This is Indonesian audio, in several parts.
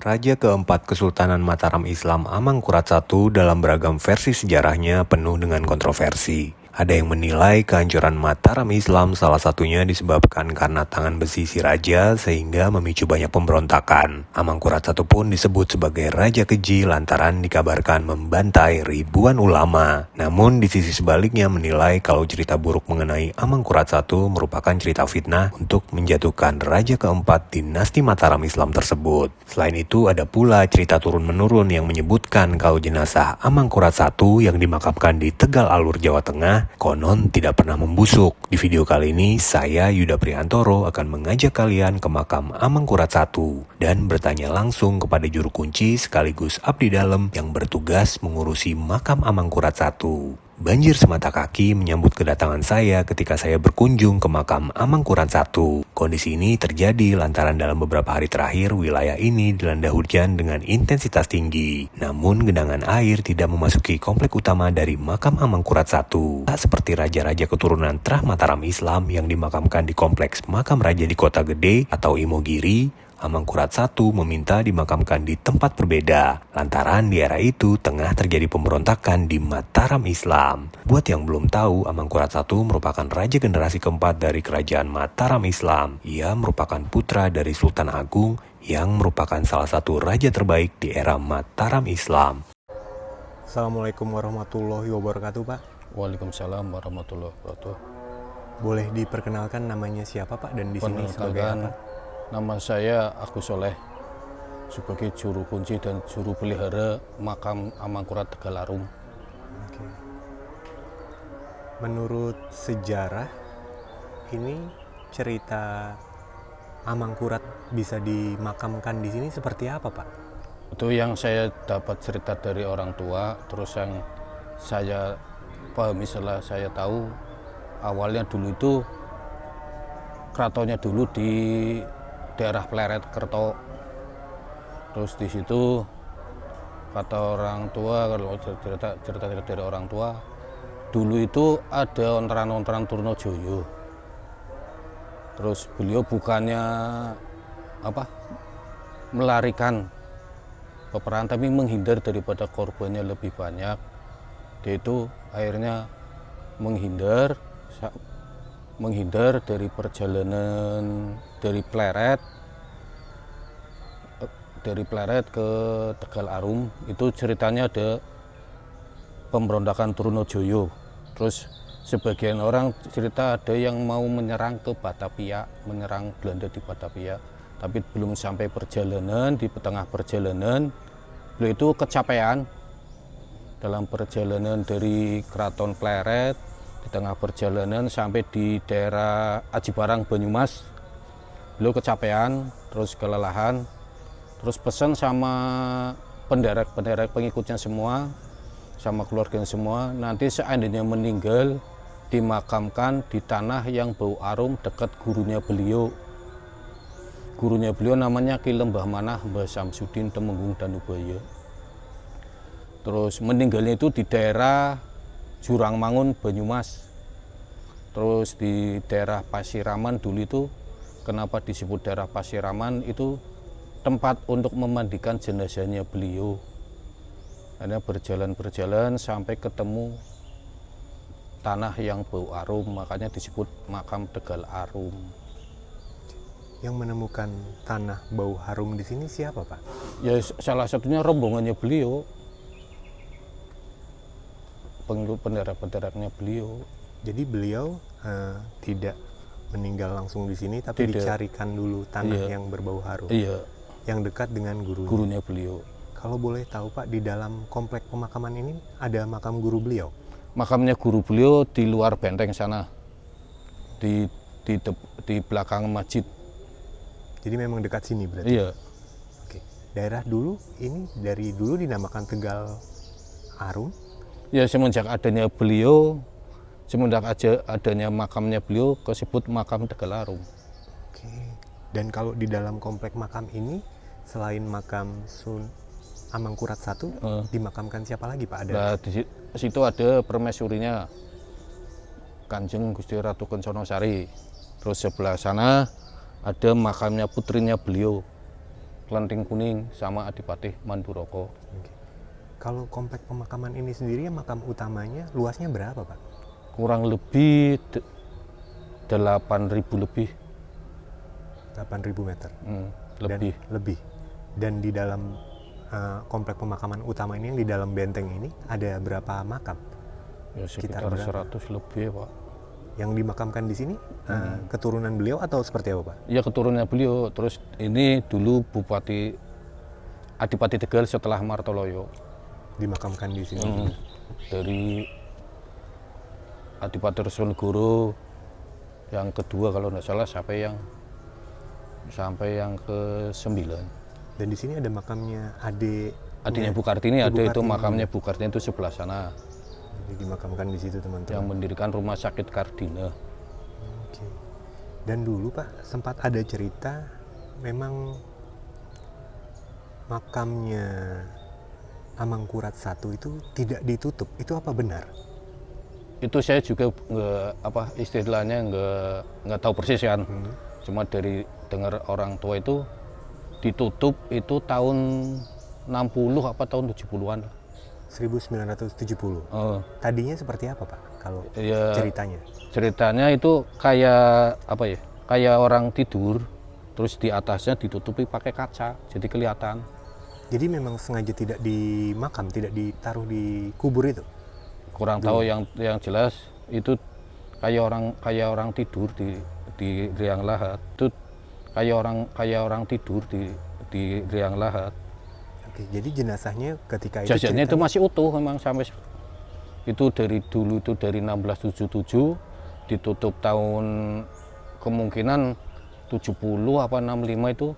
Raja keempat Kesultanan Mataram Islam Amangkurat I dalam beragam versi sejarahnya penuh dengan kontroversi. Ada yang menilai kehancuran Mataram Islam salah satunya disebabkan karena tangan besi si raja sehingga memicu banyak pemberontakan. Amangkurat I pun disebut sebagai Raja Keji lantaran dikabarkan membantai ribuan ulama. Namun di sisi sebaliknya menilai kalau cerita buruk mengenai Amangkurat I merupakan cerita fitnah untuk menjatuhkan Raja keempat dinasti Mataram Islam tersebut. Selain itu ada pula cerita turun-menurun yang menyebutkan kalau jenazah Amangkurat I yang dimakamkan di Tegal Alur, Jawa Tengah konon tidak pernah membusuk. Di video kali ini, saya Yuda Prihantoro akan mengajak kalian ke makam Amangkurat I dan bertanya langsung kepada juru kunci sekaligus abdi dalam yang bertugas mengurusi makam Amangkurat I. Banjir semata kaki menyambut kedatangan saya ketika saya berkunjung ke makam Amangkurat I. Kondisi ini terjadi lantaran dalam beberapa hari terakhir wilayah ini dilanda hujan dengan intensitas tinggi. Namun genangan air tidak memasuki komplek utama dari makam Amangkurat I. Tak seperti raja-raja keturunan Trah Mataram Islam yang dimakamkan di kompleks makam raja di Kota Gede atau Imogiri, Amangkurat I meminta dimakamkan di tempat berbeda, lantaran di era itu tengah terjadi pemberontakan di Mataram Islam. Buat yang belum tahu, Amangkurat I merupakan raja generasi keempat dari kerajaan Mataram Islam. Ia merupakan putra dari Sultan Agung yang merupakan salah satu raja terbaik di era Mataram Islam. Assalamualaikum warahmatullahi wabarakatuh, Pak. Waalaikumsalam warahmatullahi wabarakatuh. Boleh diperkenalkan namanya siapa, Pak, dan di sini sebagai apa? Nama saya Agus Soleh, sebagai juru kunci dan juru pelihara makam Amangkurat Tegal Arum. Oke. Menurut sejarah, ini cerita Amangkurat bisa dimakamkan di sini seperti apa, Pak? Itu yang saya dapat cerita dari orang tua, terus yang saya pahami setelah saya tahu, awalnya dulu itu keratonnya dulu di daerah Pleret Kerto. Terus di situ kata orang tua, kalau cerita dari orang tua, dulu itu ada ontaran-ontaran Turnojoyo. Terus beliau bukannya melarikan peperangan, tapi menghindar daripada korbannya lebih banyak. Dia itu akhirnya menghindar dari perjalanan dari Pleret ke Tegal Arum. Itu ceritanya ada pemberontakan Trunojoyo. Terus sebagian orang cerita ada yang mau menyerang ke Batavia, menyerang Belanda di Batavia, tapi belum sampai perjalanan, di tengah perjalanan beliau itu kecapean dalam perjalanan dari Keraton Pleret. Di tengah perjalanan sampai di daerah Aji Barang, Banyumas, beliau kecapean, terus kelelahan, terus pesan sama penderek pengikutnya semua, sama keluarganya semua, nanti seandainya meninggal dimakamkan di tanah yang bau arum dekat gurunya beliau. Gurunya beliau namanya Ki Lembah Manah Mbah Samsudin Temenggung Danubaya. Terus meninggalnya itu di daerah Jurangmangun, Banyumas. Terus di daerah Pasiraman dulu itu, kenapa disebut daerah Pasiraman, itu tempat untuk memandikan jenazahnya beliau. Karena berjalan sampai ketemu tanah yang bau arum, makanya disebut makam Tegal Arum. Yang menemukan tanah bau harum di sini siapa, Pak? Ya salah satunya rombongannya beliau, pengikut penderek-pendereknya beliau. Jadi beliau tidak meninggal langsung di sini, tapi Tidak. dicarikan dulu tanah yang berbau harum. Iya, Yang dekat dengan gurunya beliau. Kalau boleh tahu, Pak, di dalam komplek pemakaman ini ada makam guru beliau? Makamnya guru beliau di luar benteng sana, di belakang masjid. Jadi memang dekat sini berarti? Iya. Oke. Daerah dulu ini dari dulu dinamakan Tegal Arum? Ya semenjak adanya makamnya beliau disebut makam Tegal Arum. Oke. Dan kalau di dalam komplek makam ini selain makam Amangkurat I, dimakamkan siapa lagi, Pak? Ada? Nah, di situ ada permaisurinya Kanjeng Gusti Ratu Kencono Sari. Terus sebelah sana ada makamnya putrinya beliau, Klenting Kuning sama Adipati Manduroko. Oke. Kalau komplek pemakaman ini sendiri makam utamanya luasnya berapa Pak? Kurang lebih 8.000 lebih. 8.000 meter? Lebih. Lebih. Dan di dalam komplek pemakaman utama ini, yang di dalam benteng ini, ada berapa makam? Ya sekitar 100 lebih Pak. Yang dimakamkan di sini keturunan beliau atau seperti apa Pak? Ya keturunannya beliau. Terus ini dulu Bupati Adipati Tegal setelah Martoloyo. Dimakamkan di sini. Dari Adipati Rasulgoro yang kedua kalau nggak salah sampai yang ke-9. Dan di sini ada makamnya adiknya Bu Kartini, Ibu ada itu Kartini. makamnya Bu Kartini itu sebelah sana. Jadi dimakamkan di situ teman-teman. Yang mendirikan rumah sakit Kardina. Oke. Dan dulu Pak sempat ada cerita memang makamnya Amangkurat I itu tidak ditutup. Itu apa benar? Itu saya juga istilahnya nggak tahu persis kan. Cuma dari dengar orang tua itu ditutup itu tahun 60 apa tahun 70-an. 1970. Tadinya seperti apa Pak kalau Ya, ceritanya? ceritanya itu kayak kayak orang tidur, terus di atasnya ditutupi pakai kaca, jadi kelihatan. Jadi memang sengaja tidak dimakam, tidak ditaruh di kubur itu? Kurang tahu yang jelas itu kayak orang tidur di liang lahat. Itu kayak orang tidur di liang lahat. Oke, jadi jenazahnya ketika itu Jasadnya itu masih utuh memang sampai itu dari dulu itu dari 1677 ditutup tahun kemungkinan 70 apa 65 itu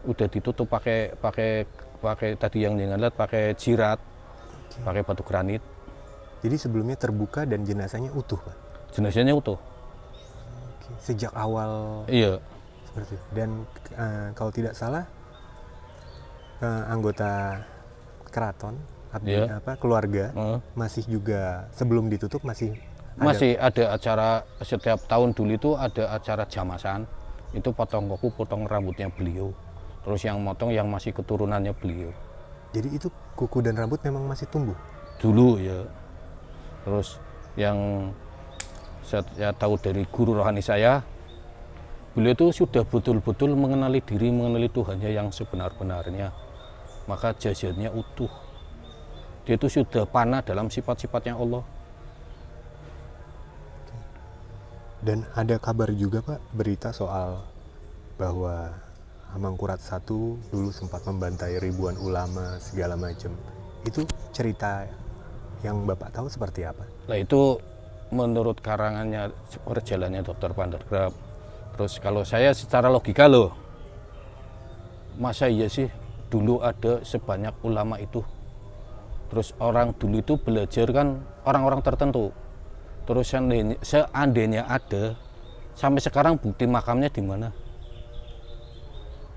udah ditutup pakai tadi yang lihat pakai jirat, pakai batu granit. Jadi sebelumnya terbuka dan jenazahnya utuh Pak? Jenazahnya utuh. Oke, sejak awal Iya. seperti itu. Dan kalau tidak salah anggota keraton keluarga masih juga sebelum ditutup masih ada acara setiap tahun dulu itu ada acara jamasan. Itu potong kuku, potong rambutnya beliau. Terus yang motong yang masih keturunannya beliau. Jadi itu kuku dan rambut memang masih tumbuh? Dulu ya. Terus yang saya tahu dari guru rohani saya, beliau itu sudah betul-betul mengenali diri, mengenali Tuhannya yang sebenar-benarnya. Maka jasadnya utuh. Dia itu sudah panah dalam sifat-sifatnya Allah. Dan ada kabar juga Pak, berita soal bahwa Amangkurat I dulu sempat membantai ribuan ulama segala macam. Itu cerita yang Bapak tahu seperti apa? Nah itu menurut karangannya perjalanannya Dr. Pandergrap. Terus kalau saya secara logika loh, masa iya sih dulu ada sebanyak ulama itu? Terus orang dulu itu belajar kan orang-orang tertentu. Terus seandainya ada, sampai sekarang bukti makamnya di mana?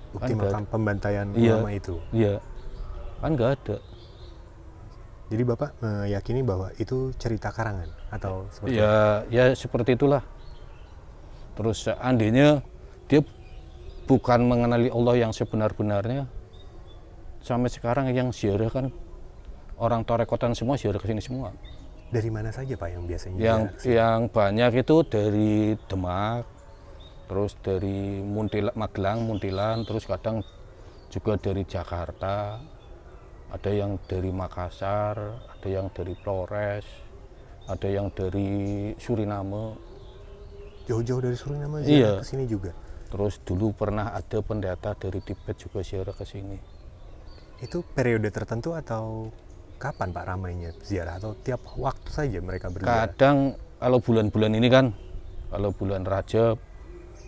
Bukti Kan makam pembantaian Iya. ulama itu? Iya, kan nggak ada. Jadi Bapak meyakini bahwa itu cerita karangan atau seperti Ya seperti itulah. Terus seandainya dia bukan mengenali Allah yang sebenar-benarnya, sampai sekarang yang ziarah kan orang Torekotan semua ziarah ke sini semua. Dari mana saja Pak yang biasanya? Yang banyak itu dari Demak, terus dari Magelang, Muntilan, terus kadang juga dari Jakarta, ada yang dari Makassar, ada yang dari Flores, ada yang dari Suriname. Jauh-jauh dari Suriname Iya. ke sini juga? Terus dulu pernah ada pendeta dari Tibet juga ziarah ke sini. Itu periode tertentu atau kapan Pak ramainya ziarah, atau tiap waktu saja mereka berziarah? Kadang kalau bulan-bulan ini kan, kalau bulan Rajab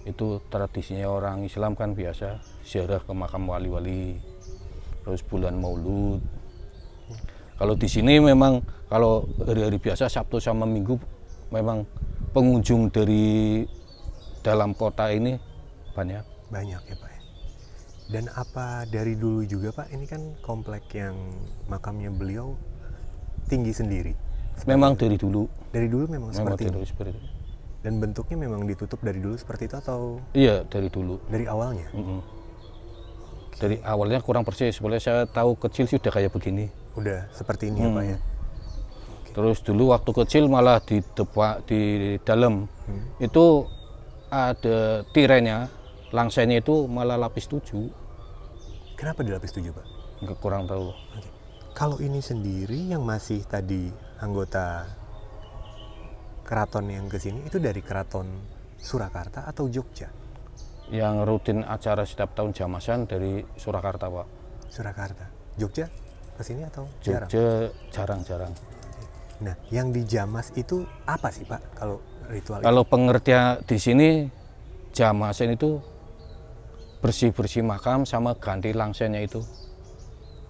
itu tradisinya orang Islam kan biasa ziarah ke makam wali-wali. Terus bulan Maulud. Kalau di sini memang kalau hari-hari biasa Sabtu sama Minggu memang pengunjung dari dalam kota ini banyak. Banyak ya Pak. Dan apa dari dulu juga Pak, ini kan komplek yang makamnya beliau tinggi sendiri? Memang dari dulu. Dari dulu memang seperti dari itu? dulu seperti itu. Dan bentuknya memang ditutup dari dulu seperti itu atau Iya dari dulu. dari awalnya? Mm-mm. Oke. Dari awalnya kurang persis, sebenarnya saya tahu kecil sudah kayak begini. Udah seperti ini ya Pak ya. Terus dulu waktu kecil malah di depan, di dalam itu ada tirainya, langsainya itu malah lapis 7. Kenapa dilapis 7 Pak? Nggak, kurang tahu. Oke. Kalau ini sendiri yang masih tadi anggota keraton yang kesini itu dari keraton Surakarta atau Jogja? Yang rutin acara setiap tahun Jamasan dari Surakarta, Pak. Surakarta. Jogja kesini atau jarang? Jogja jarang-jarang. Nah, yang di Jamas itu apa sih Pak kalau ritual itu? Kalau pengertian di sini Jamasan itu bersih-bersih makam sama ganti langsainya itu.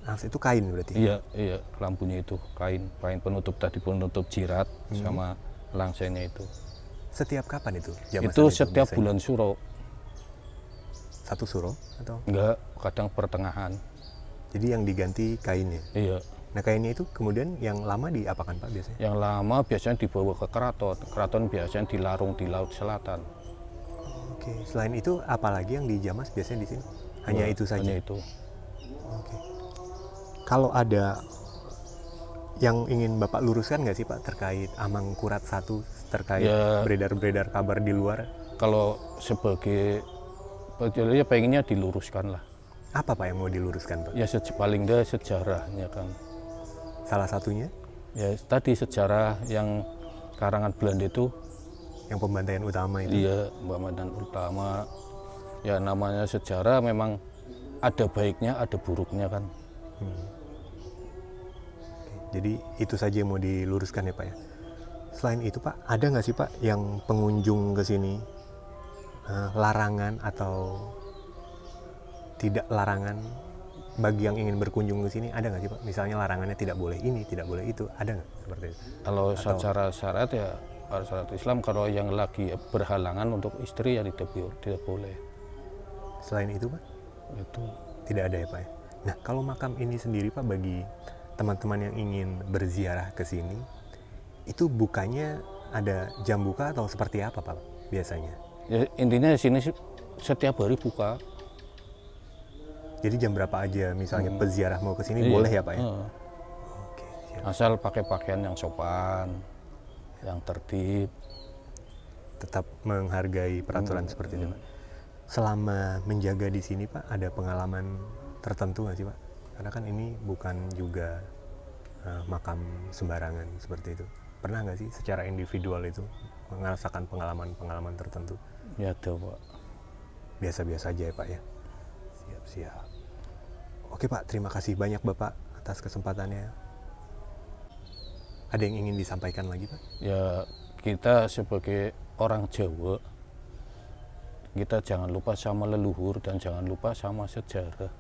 Langsai itu kain berarti? Iya, lampunya itu kain penutup tadi, penutup jirat sama langsainya itu. Setiap kapan itu? Jamasan Itu setiap biasanya? bulan Suro. Satu suro atau? Enggak, kadang pertengahan. Jadi yang diganti kainnya. Iya. Nah, kainnya itu kemudian yang lama diapakan Pak biasanya? Yang lama biasanya dibawa ke keraton. Keraton biasanya dilarung di Laut Selatan. Oke, selain itu apalagi yang di Jamas biasanya di sini? Hanya itu saja. Hanya itu. Oke. Kalau ada yang ingin Bapak luruskan nggak sih Pak terkait Amangkurat 1, terkait Ya. beredar-beredar kabar di luar? Kalau sebagai ya pengennya diluruskan lah. Apa Pak yang mau diluruskan Pak? Ya paling enggak sejarahnya kan. Salah satunya Ya tadi sejarah yang karangan Belanda itu, yang pembantaian utama itu. dia pembantaian utama. Ya namanya sejarah memang ada baiknya, ada buruknya kan. Jadi itu saja yang mau diluruskan ya Pak ya. Selain itu Pak, ada nggak sih Pak yang pengunjung ke sini larangan atau tidak larangan bagi yang ingin berkunjung ke sini, ada nggak sih Pak? Misalnya larangannya tidak boleh ini, tidak boleh itu, ada nggak seperti itu? Kalau secara syariat ya, kalau syariat Islam kalau yang lagi berhalangan untuk istri ya tidak boleh. Selain itu Pak, Itu tidak ada ya Pak ya? Nah, kalau makam ini sendiri Pak, bagi teman-teman yang ingin berziarah ke sini, itu bukanya ada jam buka atau seperti apa Pak biasanya? ya, intinya di sini setiap hari buka. Jadi jam berapa aja misalnya peziarah mau ke sini Iya, boleh ya Pak ya? heeh. Oke, siap. Asal pakai pakaian yang sopan, yang tertib. Tetap menghargai peraturan seperti itu Pak. Selama menjaga di sini Pak, ada pengalaman tertentu nggak sih Pak? Karena kan ini bukan juga makam sembarangan seperti itu. Pernah nggak sih secara individual itu merasakan pengalaman-pengalaman tertentu? Ya ada, Pak. Biasa-biasa aja ya Pak ya? Siap-siap. Oke Pak, terima kasih banyak Bapak atas kesempatannya. Ada yang ingin disampaikan lagi Pak? Ya kita sebagai orang Jawa, kita jangan lupa sama leluhur dan jangan lupa sama sejarah.